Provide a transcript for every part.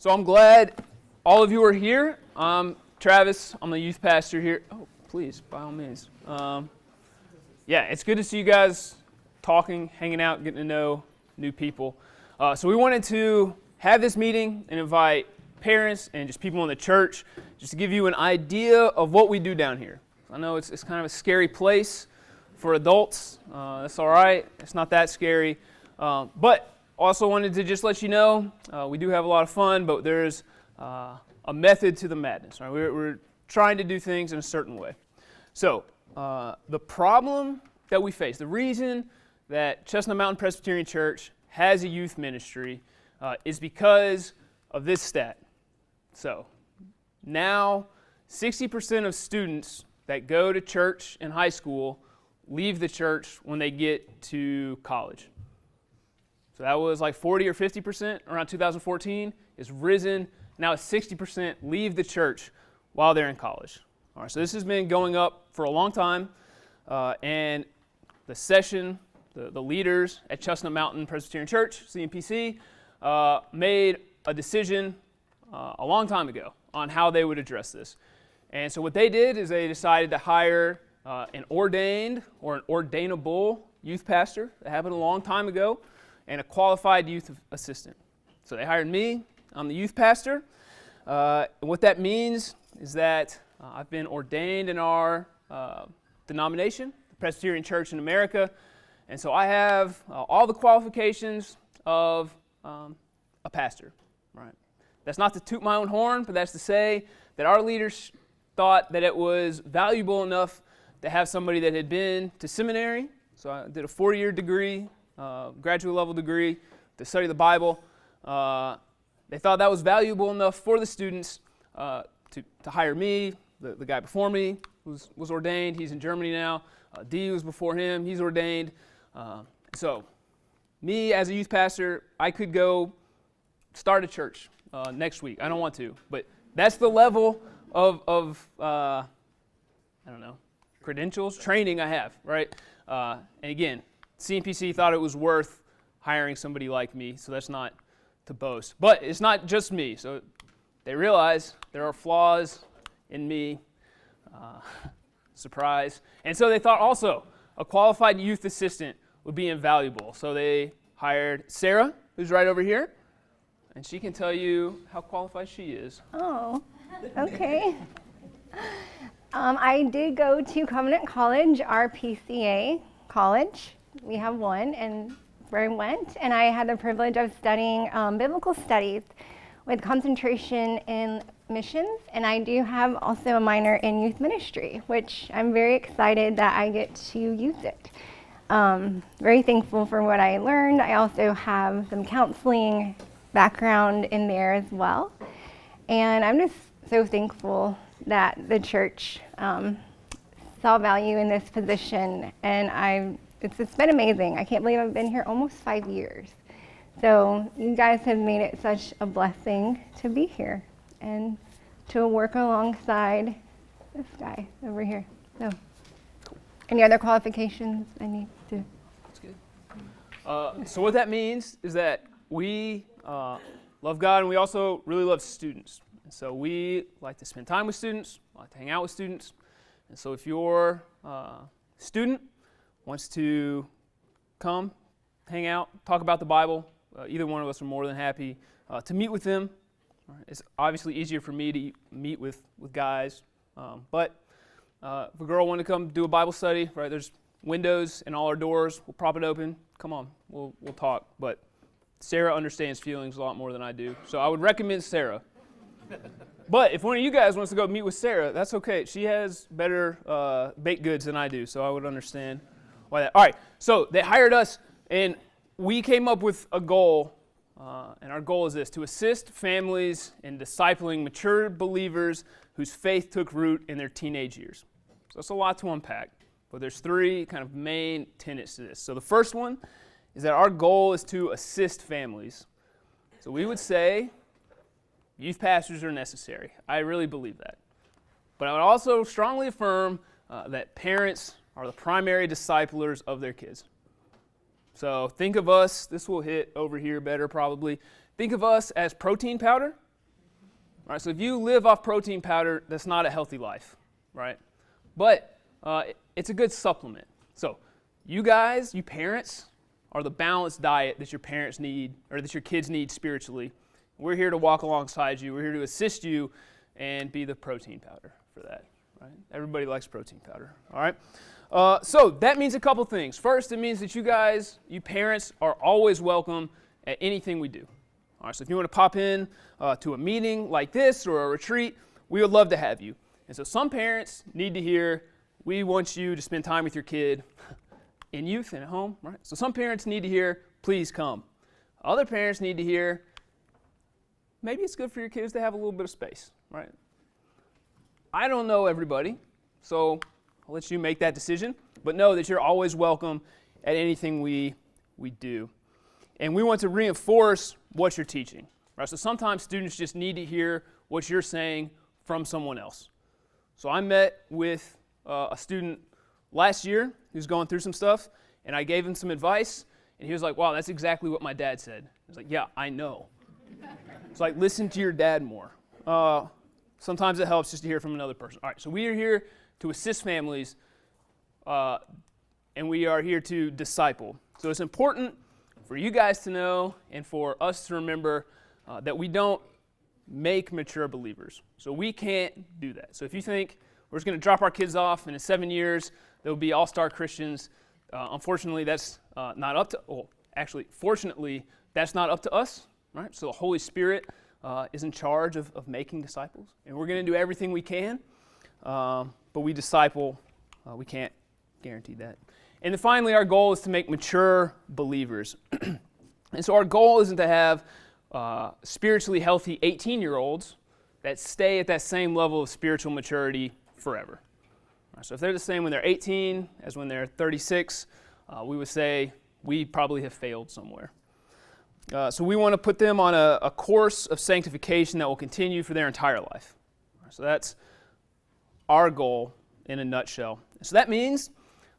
So I'm glad all of you are here. I'm Travis. I'm the youth pastor here. Oh, please, by all means. Yeah, it's good to see you guys talking, hanging out, getting to know new people. So we wanted to have this meeting and invite parents and just people in the church just to give you an idea of what we do down here. I know it's kind of a scary place for adults. That's all right. It's not that scary. But also wanted to just let you know, we do have a lot of fun, but there's a method to the madness. Right? We're trying to do things in a certain way. So the problem that we face, the reason that Chestnut Mountain Presbyterian Church has a youth ministry is because of this stat. So now 60% of students that go to church in high school leave the church when they get to college. So that was like 40 or 50% around 2014. It's risen. Now it's 60% leave the church while they're in college. All right, so this has been going up for a long time. And the session, the leaders at Chestnut Mountain Presbyterian Church, CMPC, made a decision a long time ago on how they would address this. And so what they did is they decided to hire an ordained or an ordainable youth pastor. That happened a long time ago, and a qualified youth assistant. So they hired me. I'm the youth pastor. And what that means is that I've been ordained in our denomination, the Presbyterian Church in America. And so I have all the qualifications of a pastor. Right? That's not to toot my own horn, but that's to say that our leaders thought that it was valuable enough to have somebody that had been to seminary. So I did a 4-year degree, graduate level degree to study the Bible. They thought that was valuable enough for the students to hire me. The guy before me was ordained. He's in Germany now. D was before him. He's ordained. So me as a youth pastor, I could go start a church next week. I don't want to, but that's the level of I don't know, credentials, training I have, right? And again, CMPC thought it was worth hiring somebody like me, so that's not to boast. But it's not just me, so they realize there are flaws in me. Surprise. And so they thought also a qualified youth assistant would be invaluable. So they hired Sarah, who's right over here, and she can tell you how qualified she is. Oh, okay. I did go to Covenant College, RPCA college. We have one, and where I went, and I had the privilege of studying biblical studies with concentration in missions, and I do have also a minor in youth ministry, which I'm very excited that I get to use it. Very thankful for what I learned. I also have some counseling background in there as well, and I'm just so thankful that the church saw value in this position, and it's been amazing. I can't believe I've been here almost 5 years. So you guys have made it such a blessing to be here and to work alongside this guy over here. So, any other qualifications I need to? That's good. So what that means is that we love God, and we also really love students. And so we like to spend time with students, like to hang out with students. And so if your student wants to come, hang out, talk about the Bible, either one of us are more than happy to meet with them. It's obviously easier for me to meet with guys, but if a girl wanted to come do a Bible study, right? There's windows in all our doors. We'll prop it open. Come on, we'll talk. But Sarah understands feelings a lot more than I do, so I would recommend Sarah. But if one of you guys wants to go meet with Sarah, that's okay. She has better baked goods than I do, so I would understand why that. All right, so they hired us, and we came up with a goal, and our goal is this: to assist families in discipling mature believers whose faith took root in their teenage years. So that's a lot to unpack, but there's 3 kind of main tenets to this. So the first one is that our goal is to assist families. So we would say youth pastors are necessary. I really believe that. But I would also strongly affirm that parents are the primary disciplers of their kids. So think of us, this will hit over here better probably. Think of us as protein powder All right, so if you live off protein powder, that's not a healthy life, right? But it's a good supplement. So you guys, you parents, are the balanced diet that your parents need, or that your kids need spiritually. We're here to walk alongside you. We're here to assist you and be the protein powder for that, right? Everybody likes protein powder, all right? So that means a couple things. First, it means that you guys, you parents, are always welcome at anything we do. All right, so if you want to pop in to a meeting like this or a retreat, we would love to have you. And so some parents need to hear, we want you to spend time with your kid in youth and at home, right? So some parents need to hear, please come. Other parents need to hear, maybe it's good for your kids to have a little bit of space, right? I don't know everybody, so I'll let you make that decision, but know that you're always welcome at anything we do. And we want to reinforce what you're teaching, right? So sometimes students just need to hear what you're saying from someone else. So I met with a student last year who's going through some stuff, and I gave him some advice, and he was like, wow, that's exactly what my dad said. I was like, yeah, I know. It's like, listen to your dad more. Sometimes it helps just to hear from another person. All right, so we are here to assist families, and we are here to disciple. So it's important for you guys to know and for us to remember that we don't make mature believers. So we can't do that. So if you think we're just going to drop our kids off and in 7 years they'll be all-star Christians, unfortunately that's not up to, well, actually, fortunately, that's not up to us, right? So the Holy Spirit is in charge of making disciples, and we're going to do everything we can, but we disciple, we can't guarantee that. And then finally, our goal is to make mature believers. And so our goal isn't to have spiritually healthy 18-year-olds that stay at that same level of spiritual maturity forever. So if they're the same when they're 18 as when they're 36, we would say we probably have failed somewhere. So we want to put them on a course of sanctification that will continue for their entire life. So that's our goal in a nutshell. So that means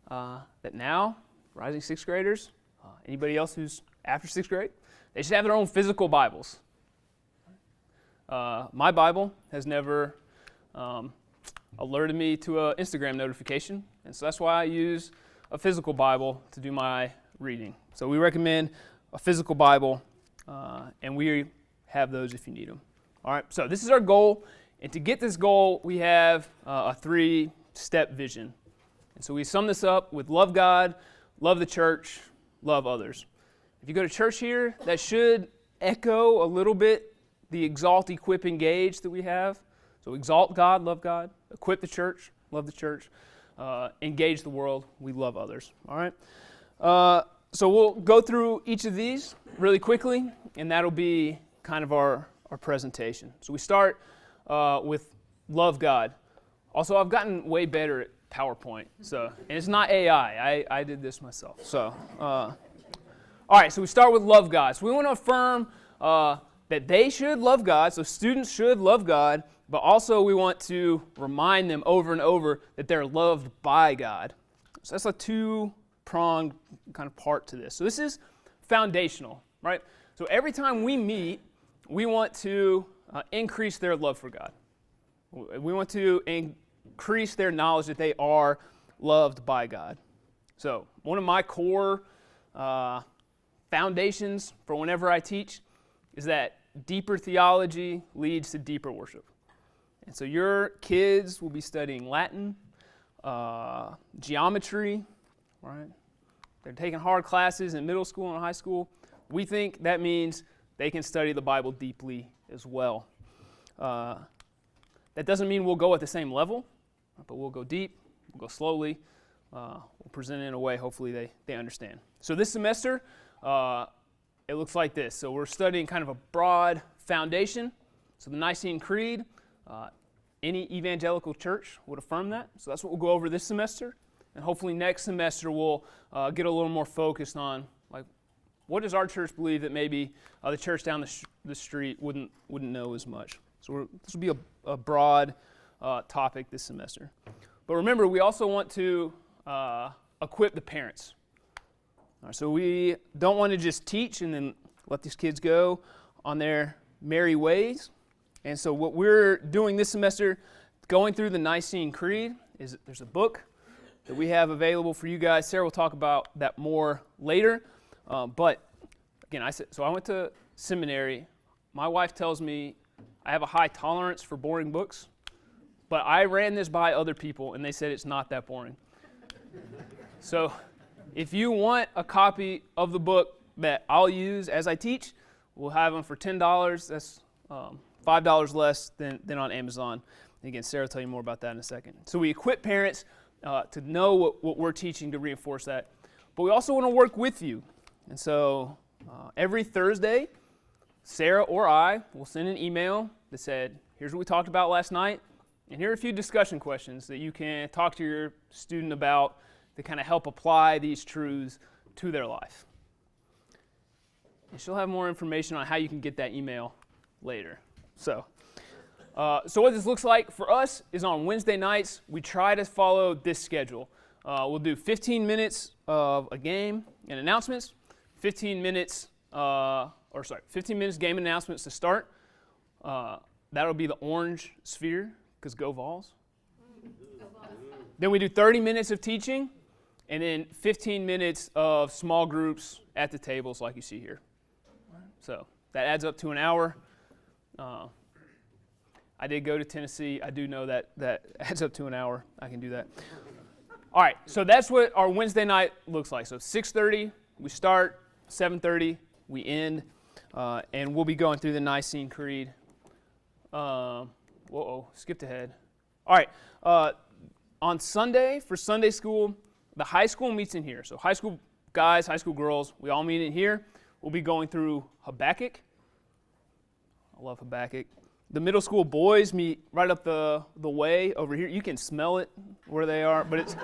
that now, rising sixth graders, anybody else who's after sixth grade, they should have their own physical Bibles. My Bible has never alerted me to an Instagram notification, and so that's why I use a physical Bible to do my reading. So we recommend a physical Bible, and we have those if you need them. All right, so this is our goal, and to get this goal, we have a 3-step vision. And so we sum this up with love God, love the church, love others. If you go to church here, that should echo a little bit the exalt, equip, engage that we have. So exalt God, love God, equip the church, love the church, engage the world, we love others. All right? So we'll go through each of these really quickly, and that'll be kind of our presentation. So we start with love God. Also, I've gotten way better at PowerPoint, and it's not AI. I did this myself. So, all right, so we start with love God. So we want to affirm that they should love God, so students should love God, but also we want to remind them over and over that they're loved by God. So that's a two-pronged kind of part to this. So this is foundational, right? So every time we meet, we want to increase their love for God. We want to increase their knowledge that they are loved by God. So one of my core foundations for whenever I teach is that deeper theology leads to deeper worship. And so your kids will be studying Latin, geometry, right? They're taking hard classes in middle school and high school. We think that means they can study the Bible deeply as well. That doesn't mean we'll go at the same level, but we'll go deep, we'll go slowly, we'll present it in a way hopefully they understand. So this semester, it looks like this. So we're studying kind of a broad foundation. So the Nicene Creed, any evangelical church would affirm that. So that's what we'll go over this semester. And hopefully next semester we'll get a little more focused on, like, what does our church believe that maybe the church down the street wouldn't know as much. So this will be a broad topic this semester. But remember, we also want to equip the parents. All right, so we don't want to just teach and then let these kids go on their merry ways. And so what we're doing this semester, going through the Nicene Creed, is there's a book that we have available for you guys. Sarah will talk about that more later. But again, I went to seminary. My wife tells me I have a high tolerance for boring books, but I ran this by other people, and they said it's not that boring. So if you want a copy of the book that I'll use as I teach, we'll have them for $10. That's $5 less than on Amazon. And again, Sarah will tell you more about that in a second. So we equip parents to know what we're teaching to reinforce that. But we also want to work with you. And so every Thursday, Sarah or I will send an email that said, here's what we talked about last night, and here are a few discussion questions that you can talk to your student about to kind of help apply these truths to their life. And she'll have more information on how you can get that email later. So what this looks like for us is on Wednesday nights, we try to follow this schedule. We'll do 15 minutes of a game and announcements, 15 minutes game announcements to start. That'll be the orange sphere, because go Vols. Then we do 30 minutes of teaching, and then 15 minutes of small groups at the tables like you see here. So that adds up to an hour. I did go to Tennessee. I do know that adds up to an hour. I can do that. All right, so that's what our Wednesday night looks like. So 6:30, we start, 7:30, we end, and we'll be going through the Nicene Creed. Skipped ahead. All right, on Sunday, for Sunday school, the high school meets in here. So high school guys, high school girls, we all meet in here. We'll be going through Habakkuk. I love Habakkuk. The middle school boys meet right up the way over here. You can smell it where they are, but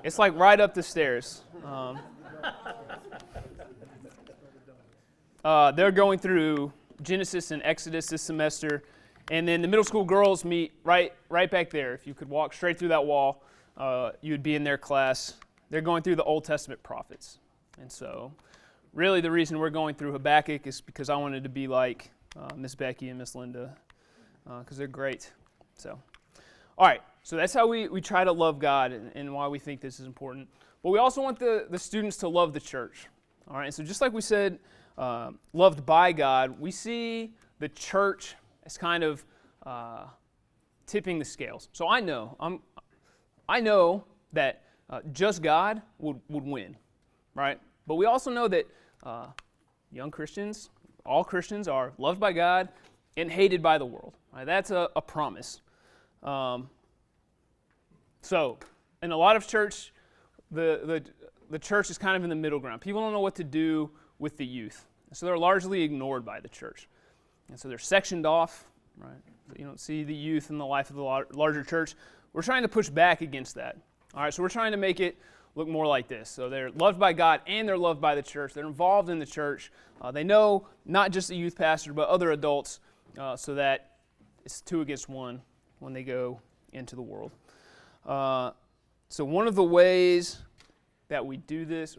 it's like right up the stairs. They're going through Genesis and Exodus this semester. And then the middle school girls meet right back there. If you could walk straight through that wall, you would be in their class. They're going through the Old Testament prophets. And so really the reason we're going through Habakkuk is because I wanted to be like Miss Becky and Miss Linda, because they're great. So, all right, so that's how we try to love God and why we think this is important. But we also want the students to love the church. All right, and so just like we said, loved by God, we see the church as kind of tipping the scales. So I know that just God would win, right? But we also know that young Christians, all Christians, are loved by God and hated by the world. Right? That's a promise. So in a lot of church, the church is kind of in the middle ground. People don't know what to do with the youth. So they're largely ignored by the church. And so they're sectioned off, right? You don't see the youth in the life of the larger church. We're trying to push back against that. All right, so we're trying to make it look more like this. So they're loved by God and they're loved by the church. They're involved in the church. They know not just the youth pastor, but other adults, so that it's 2 against 1 when they go into the world. So one of the ways that we do this,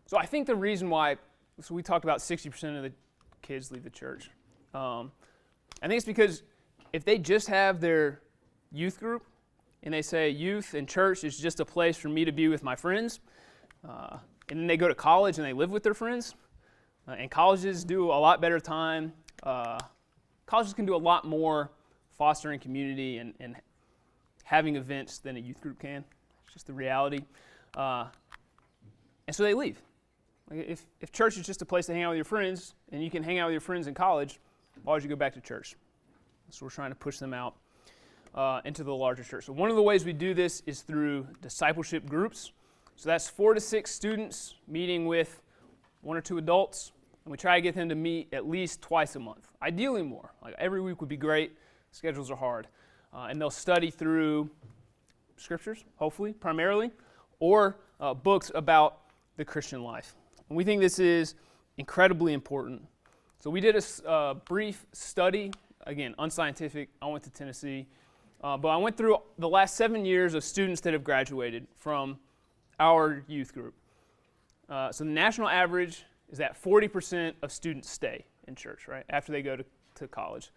so I think the reason why, so we talked about 60% of the kids leave the church. I think it's because if they just have their youth group and they say youth and church is just a place for me to be with my friends, and then they go to college and they live with their friends, and colleges do a lot better time. Colleges can do a lot more fostering community and having events than a youth group can. It's just the reality. And so they leave. Like if church is just a place to hang out with your friends, and you can hang out with your friends in college, why would you go back to church? So we're trying to push them out into the larger church. So one of the ways we do this is through discipleship groups. So that's 4 to 6 students meeting with 1 or 2 adults, and we try to get them to meet at least twice a month. Ideally more. Like every week would be great. Schedules are hard. And they'll study through scriptures, hopefully, primarily, or books about the Christian life. And we think this is incredibly important. So we did a brief study, again, unscientific. I went to Tennessee. But I went through the last 7 years of students that have graduated from our youth group. So the national average is that 40% of students stay in church, right, after they go to college.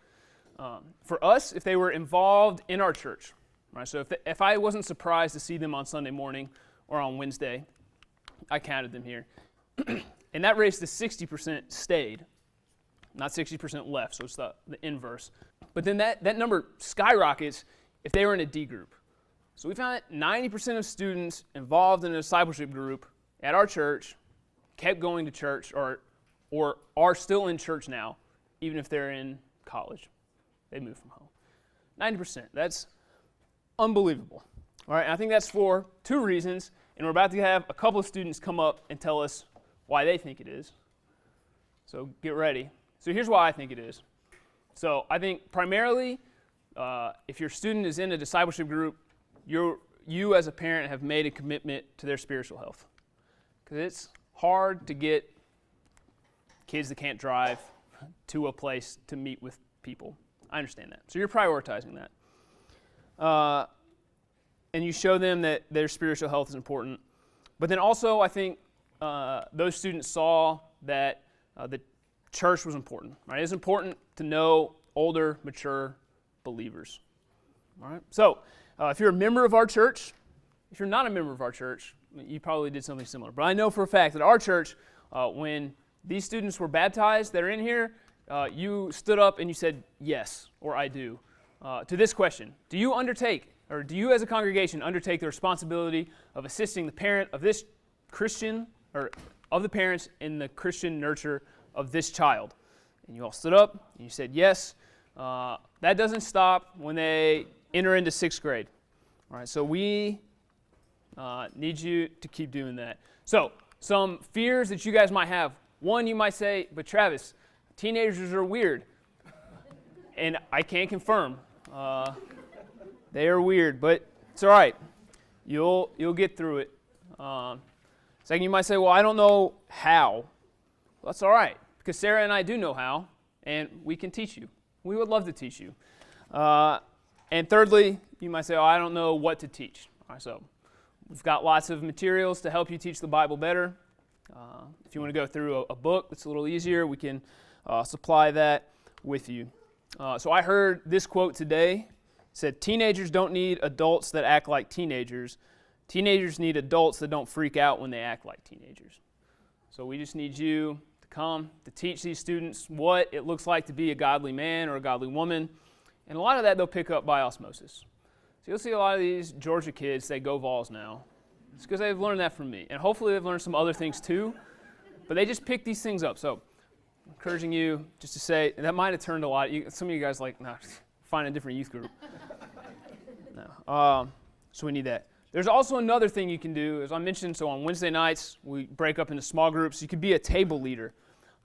For us, if they were involved in our church, right, so if I wasn't surprised to see them on Sunday morning or on Wednesday, I counted them here. And that raised to 60% stayed, not 60% left, so it's the inverse. But then that number skyrockets if they were in a D group. So we found that 90% of students involved in a discipleship group at our church kept going to church or are still in church now, even if they're in college. They moved from home. 90%. That's unbelievable. All right, and I think that's for two reasons, and we're about to have a couple of students come up and tell us why they think it is. So get ready. So here's why I think it is. So I think primarily, if your student is in a discipleship group, you as a parent have made a commitment to their spiritual health. Because it's hard to get kids that can't drive to a place to meet with people. I understand that. So you're prioritizing that. And you show them that their spiritual health is important. But then also, I think those students saw that the church was important. Right? It's important to know older, mature believers. All right. So if you're a member of our church, if you're not a member of our church, you probably did something similar. But I know for a fact that our church, when these students were baptized that are in here, you stood up and you said yes, or I do, to this question. Do you as a congregation undertake the responsibility of assisting the parent of this Christian, or of the parents in the Christian nurture of this child? And you all stood up and you said yes. That doesn't stop when they enter into 6th grade. All right, so we need you to keep doing that. So some fears that you guys might have. One, you might say, but Travis, teenagers are weird. And I can't confirm. They are weird, but it's all right. You'll get through it. Second, you might say, well, I don't know how. Well, that's all right, because Sarah and I do know how, and we can teach you. We would love to teach you. And thirdly, you might say, oh, I don't know what to teach. All right, so we've got lots of materials to help you teach the Bible better. If you want to go through a book that's a little easier, we can supply that with you. So I heard this quote today. It said, teenagers don't need adults that act like teenagers. Teenagers need adults that don't freak out when they act like teenagers. So we just need you to come to teach these students what it looks like to be a godly man or a godly woman. And a lot of that they'll pick up by osmosis. So you'll see a lot of these Georgia kids say go Vols now. It's because they've learned that from me. And hopefully they've learned some other things too. But they just pick these things up. So I'm encouraging you just to say, and that might have turned a lot. Some of you guys like, nah, find a different youth group. No. So we need that. There's also another thing you can do, as I mentioned, so on Wednesday nights, we break up into small groups. You could be a table leader.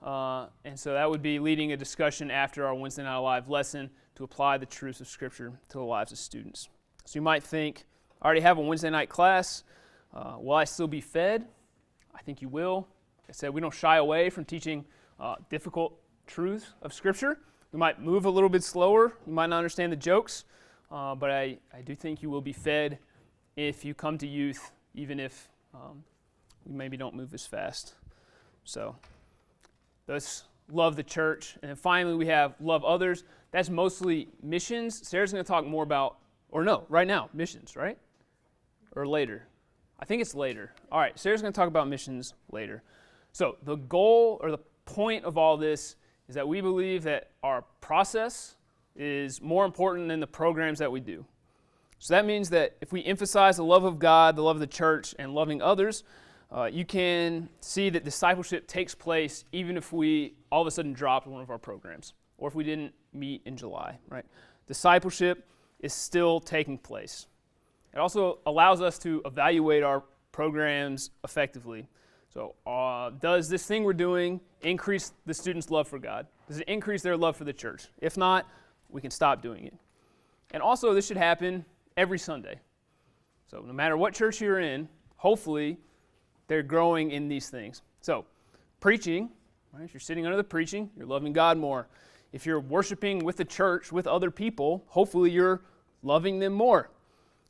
And so that would be leading a discussion after our Wednesday Night Live lesson to apply the truths of Scripture to the lives of students. So you might think, I already have a Wednesday night class. Will I still be fed? I think you will. Like I said, we don't shy away from teaching difficult truths of Scripture. We might move a little bit slower. You might not understand the jokes. But I do think you will be fed if you come to youth, even if you maybe don't move as fast. So let's love the church. And then finally, we have love others. That's mostly missions. Sarah's going to talk more about, or no, right now, missions, right? Or later. I think it's later. All right, Sarah's going to talk about missions later. So the goal or the point of all this is that we believe that our process is more important than the programs that we do. So that means that if we emphasize the love of God, the love of the church, and loving others, you can see that discipleship takes place even if we all of a sudden dropped one of our programs or if we didn't meet in July, right? Discipleship is still taking place. It also allows us to evaluate our programs effectively. So does this thing we're doing increase the students' love for God? Does it increase their love for the church? If not, we can stop doing it. And also, this should happen every Sunday. So no matter what church you're in, hopefully they're growing in these things. So preaching, right? If you're sitting under the preaching, you're loving God more. If you're worshiping with the church, with other people, hopefully you're loving them more.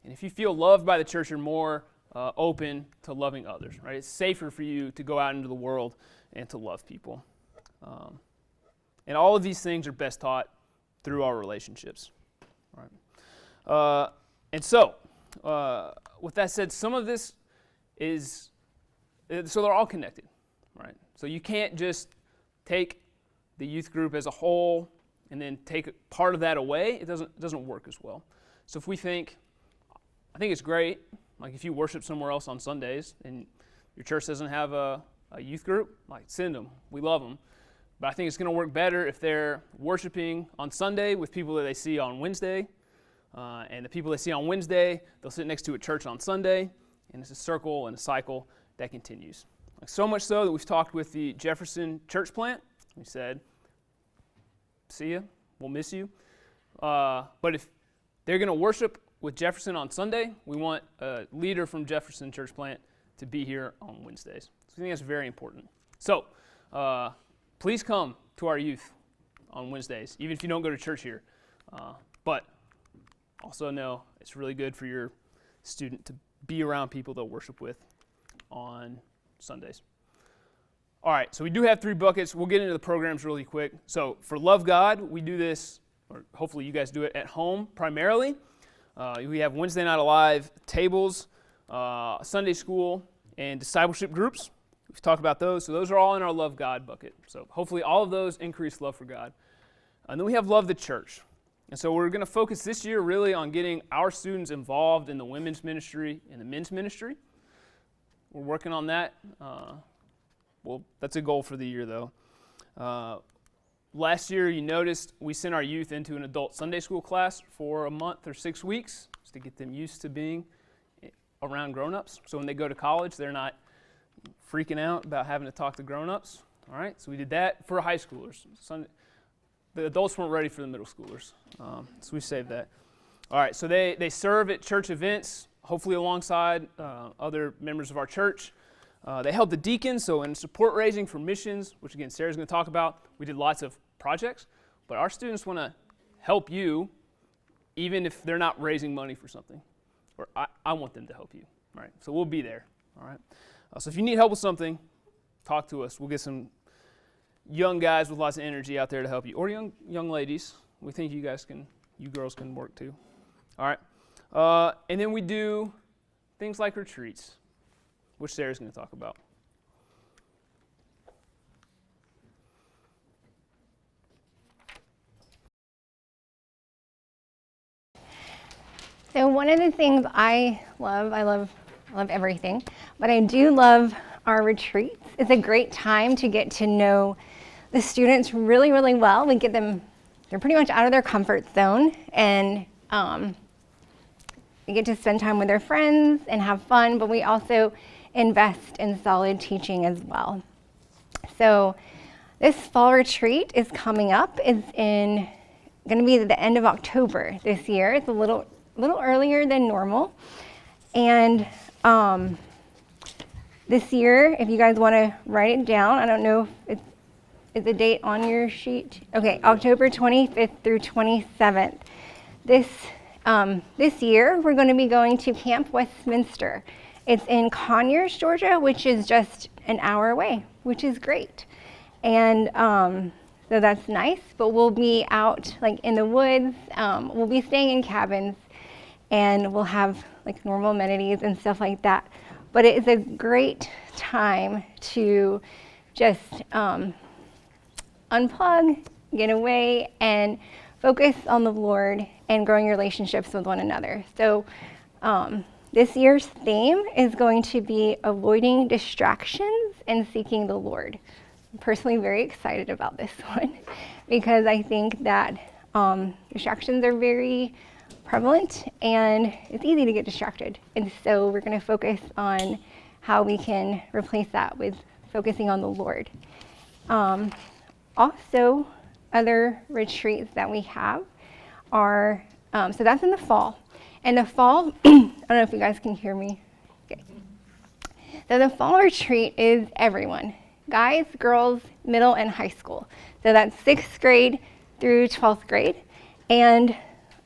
And if you feel loved by the church, you're more open to loving others, right? It's safer for you to go out into the world and to love people. And all of these things are best taught through our relationships. All right. And so, with that said, some of this is, so they're all connected, right? So you can't just take the youth group as a whole and then take part of that away. It doesn't work as well. So if we think, I think it's great, like if you worship somewhere else on Sundays and your church doesn't have a youth group, like send them. We love them. But I think it's going to work better if they're worshiping on Sunday with people that they see on Wednesday. And the people they see on Wednesday, they'll sit next to a church on Sunday. And it's a circle and a cycle that continues. Like so much so that we've talked with the Jefferson church plant. We said, see ya, we'll miss you. But if they're going to worship with Jefferson on Sunday, we want a leader from Jefferson church plant to be here on Wednesdays. So I think that's very important. So please come to our youth on Wednesdays, even if you don't go to church here. But also know it's really good for your student to be around people they'll worship with on Sundays. All right, so we do have 3 buckets. We'll get into the programs really quick. So for Love God, we do this, or hopefully you guys do it at home primarily. We have Wednesday Night Alive tables, Sunday school, and discipleship groups. We've talked about those. So those are all in our Love God bucket. So hopefully all of those increase love for God. And then we have Love the Church. And so we're going to focus this year really on getting our students involved in the women's ministry and the men's ministry. We're working on that. Well, that's a goal for the year, though. Last year, you noticed we sent our youth into an adult Sunday school class for a month or 6 weeks just to get them used to being around grown-ups. So when they go to college, they're not freaking out about having to talk to grown-ups. All right, so we did that for high schoolers. The adults weren't ready for the middle schoolers, so we saved that. All right, so they serve at church events, hopefully alongside other members of our church. They help the deacons, so in support raising for missions, which again Sarah's going to talk about, we did lots of projects, but our students want to help you even if they're not raising money for something, or I want them to help you, all right? So we'll be there, all right? So if you need help with something, talk to us. We'll get some young guys with lots of energy out there to help you, or young ladies. We think you girls can work too. All right. And then we do things like retreats, which Sarah's going to talk about. So one of the things I love everything, but I do love our retreats. It's a great time to get to know the students really, really well. We get them, they're pretty much out of their comfort zone, and we get to spend time with their friends and have fun, but we also invest in solid teaching as well. So this fall retreat is coming up. It's going to be at the end of October this year. It's a little earlier than normal. And this year, if you guys want to write it down, I don't know if is the date on your sheet? Okay, October 25th through 27th. This year, we're going to be going to Camp Westminster. It's in Conyers, Georgia, which is just an hour away, which is great. And so that's nice, but we'll be out like in the woods. We'll be staying in cabins, and we'll have like normal amenities and stuff like that. But it is a great time to just unplug, get away, and focus on the Lord and growing relationships with one another. So this year's theme is going to be avoiding distractions and seeking the Lord. I'm personally very excited about this one because I think that distractions are very prevalent and it's easy to get distracted. And so we're going to focus on how we can replace that with focusing on the Lord. Also, other retreats that we have are, so that's in the fall. And the fall, I don't know if you guys can hear me. Okay. So the fall retreat is everyone, guys, girls, middle, and high school. So that's 6th grade through 12th grade. And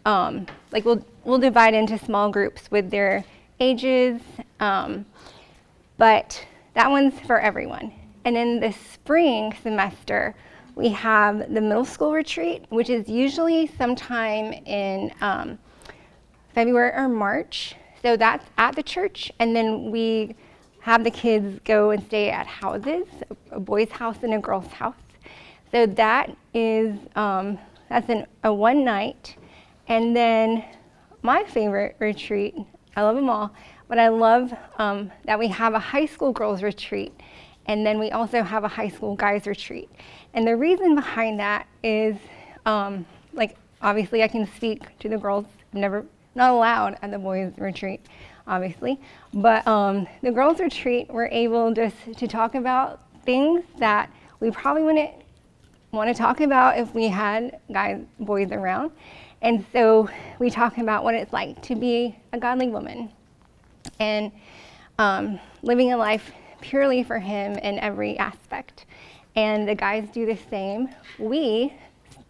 like we'll divide into small groups with their ages, but that one's for everyone. And in the spring semester, We have the middle school retreat, which is usually sometime in February or March. So that's at the church, and then we have the kids go and stay at houses, a boys' house and a girls' house. So that is, that's a one night. And then my favorite retreat, I love them all, but I love that we have a high school girls retreat, and then we also have a high school guys retreat. And the reason behind that is, like, obviously I can speak to the girls. I'm not allowed at the boys retreat, obviously. But the girls retreat, we're able just to talk about things that we probably wouldn't want to talk about if we had boys around. And so we talk about what it's like to be a godly woman and living a life purely for Him in every aspect. And the guys do the same. We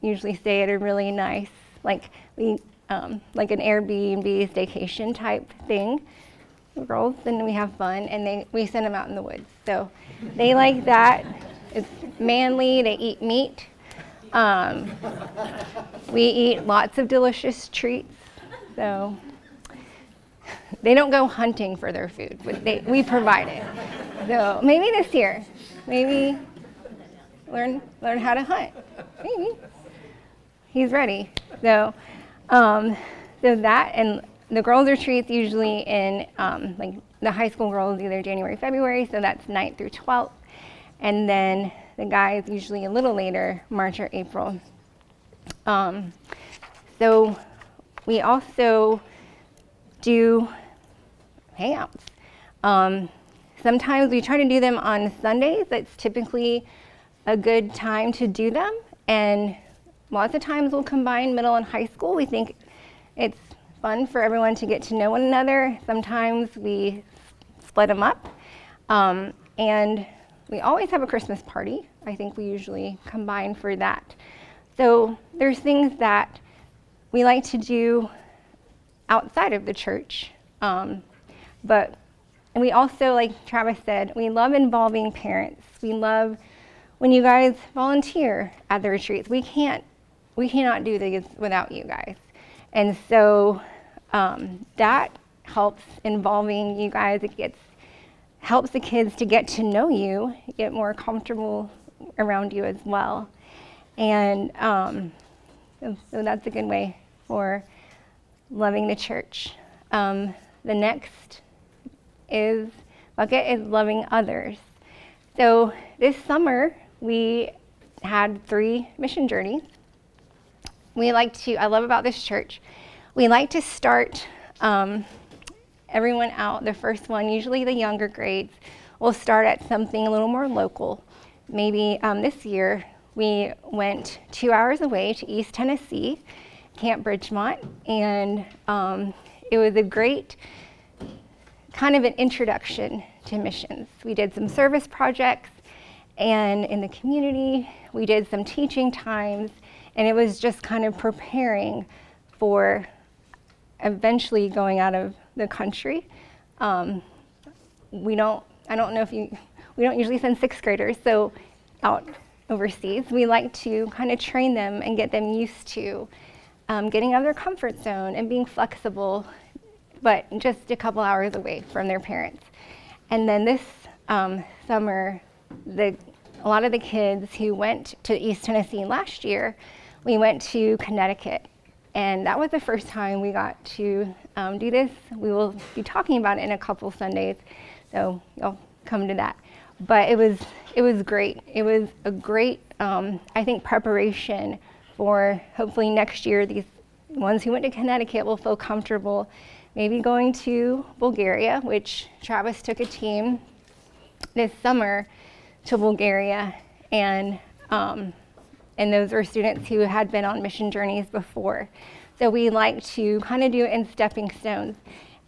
usually stay at a really nice, like an Airbnb staycation type thing, girls, and we have fun, and we send them out in the woods. So they like that. It's manly. They eat meat. We eat lots of delicious treats. So they don't go hunting for their food, but we provide it. So maybe this year, maybe learn how to hunt. Maybe he's ready. So that, and the girls retreats usually in like the high school girls either January, February, so that's 9th through 12th, and then the guys usually a little later, March or April. So we also do hangouts. Sometimes we try to do them on Sundays. That's typically a good time to do them, and lots of times we'll combine middle and high school. We think it's fun for everyone to get to know one another. Sometimes we split them up, and we always have a Christmas party. I think we usually combine for that. So there's things that we like to do outside of the church, but we also, like Travis said, we love involving parents. We love when you guys volunteer at the retreats. We cannot do these without you guys. And so that helps involving you guys. It helps the kids to get to know you, get more comfortable around you as well. And so that's a good way for loving the church. The next bucket is loving others. So this summer, we had 3 mission journeys. I love about this church, we like to start everyone out. The first one, usually the younger grades, will start at something a little more local. Maybe this year, we went 2 hours away to East Tennessee, Camp Bridgemont, and it was a great kind of an introduction to missions. We did some service projects, and in the community, we did some teaching times, and it was just kind of preparing for eventually going out of the country. We don't usually send 6th graders out overseas. We like to kind of train them and get them used to getting out of their comfort zone and being flexible, but just a couple hours away from their parents. And then this summer, a lot of the kids who went to East Tennessee last year, we went to Connecticut. And that was the first time we got to do this. We will be talking about it in a couple Sundays, so you'll come to that. But it was great. It was a great, I think, preparation for hopefully next year. These ones who went to Connecticut will feel comfortable maybe going to Bulgaria, which Travis took a team this summer to Bulgaria, and those are students who had been on mission journeys before. So we like to kind of do it in stepping stones,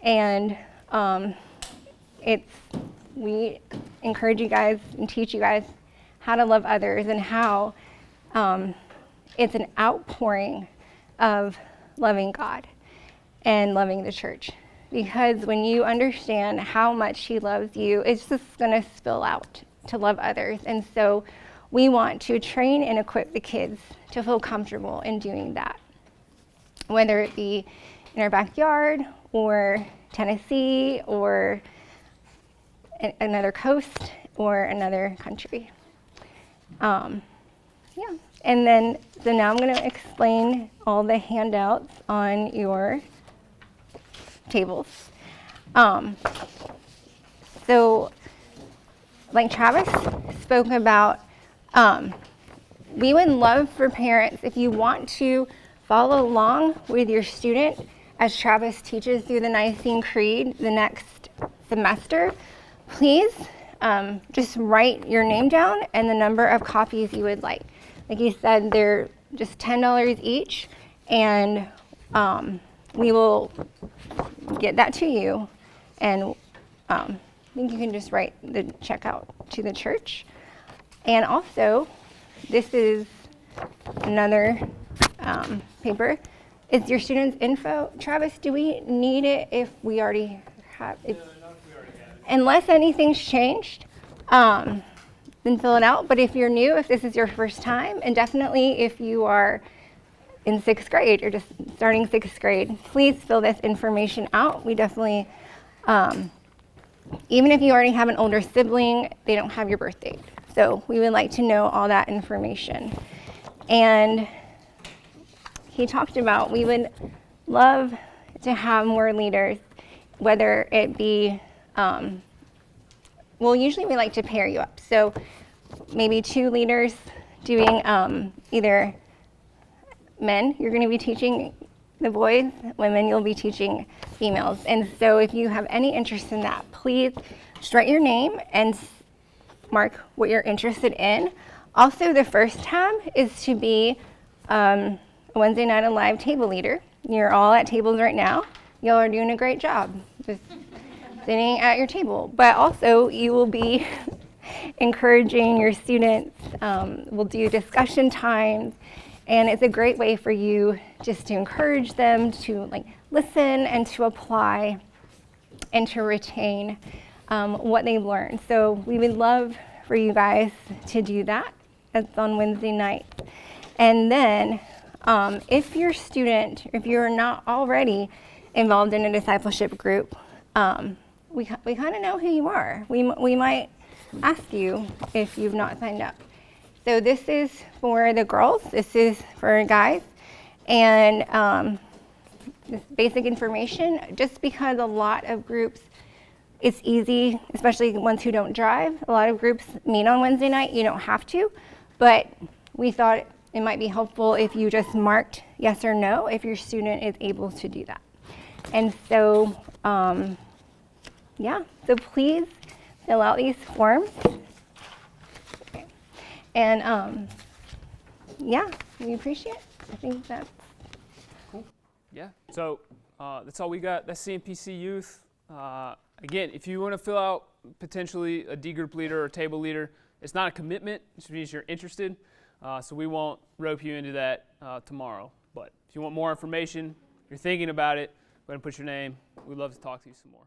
and we encourage you guys and teach you guys how to love others and how it's an outpouring of loving God and loving the church. Because when you understand how much He loves you, it's just going to spill out to love others. And so we want to train and equip the kids to feel comfortable in doing that, whether it be in our backyard or Tennessee or another coast or another country. Yeah, and then, so now I'm going to explain all the handouts on your tables. So, like Travis spoke about, we would love for parents, if you want to follow along with your student as Travis teaches through the Nicene Creed the next semester, please just write your name down and the number of copies you would like. Like you said, they're just $10 each, and we will get that to you, and I think you can just write the check out to the church. And also, this is another paper. Is your student's info? Travis, do we need it if we already have it? Unless anything's changed, then fill it out. But if you're new, if this is your first time, and definitely if you are in 6th grade or just starting 6th grade, please fill this information out. We definitely, even if you already have an older sibling, they don't have your birth date. So we would like to know all that information. And he talked about we would love to have more leaders, whether it be, well, usually we like to pair you up. So maybe 2 leaders doing either men, you're going to be teaching the boys, women, you'll be teaching females. And so if you have any interest in that, please just write your name and mark what you're interested in. Also, the first tab is to be a Wednesday Night Alive table leader. You're all at tables right now. Y'all are doing a great job just sitting at your table. But also, you will be encouraging your students. We'll do discussion times, and it's a great way for you just to encourage them to listen and to apply and to retain what they've learned. So we would love for you guys to do that. That's on Wednesday night. And then if your student, if you're not already involved in a discipleship group, we kind of know who you are. We might ask you if you've not signed up. So this is for the girls, this is for guys, and this basic information, just because a lot of groups, it's easy, especially ones who don't drive, a lot of groups meet on Wednesday night, you don't have to, but we thought it might be helpful if you just marked yes or no if your student is able to do that. And so, yeah, so please fill out these forms. Okay. And yeah, we appreciate it. I think that's cool. Yeah, so that's all we got. That's CMPC Youth. Again, if you want to fill out potentially a D group leader or table leader, it's not a commitment, it just means you're interested. So we won't rope you into that tomorrow. But if you want more information, you're thinking about it, go ahead and put your name. We'd love to talk to you some more.